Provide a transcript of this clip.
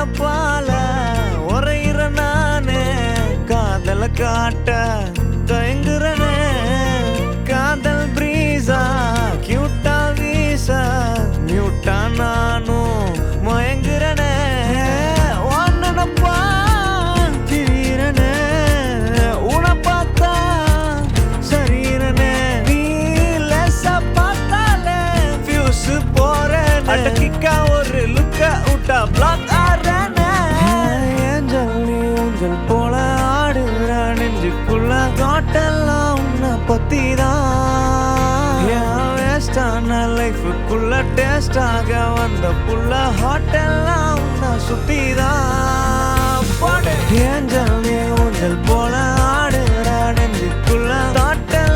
நினப்பால உரையிற நானே காதல காட்ட தயங்குறனே காதல் பிரீசா கியூட்டா வீசா மியூட்டா நானும் மயங்குறனே நினப்பா திடீரனே உன பார்த்தா சரீரனே நீ லேசா பார்த்தாலே ஃபியூஸ் போறேன் அடக்கிக்கா ஒரு லுக்க விட்டா பிளாக் ஆறேனே ஏஞ்சல் நீ ஊஞ்சல் போல ஆடுற நெஞ்சுக்குள்ள காட்டெல்லாம் உன்னை பத்திதான் வேஸ்டான லைஃபுக்குள்ள டேஸ்டாக வந்த புள்ள ஹோட்டெல்லாம் உன்னை சுத்திதான் ஏஞ்சல் நீ ஊஞ்சல் போல ஆடுற நெஞ்சுக்குள்ள காட்டெல்லாம்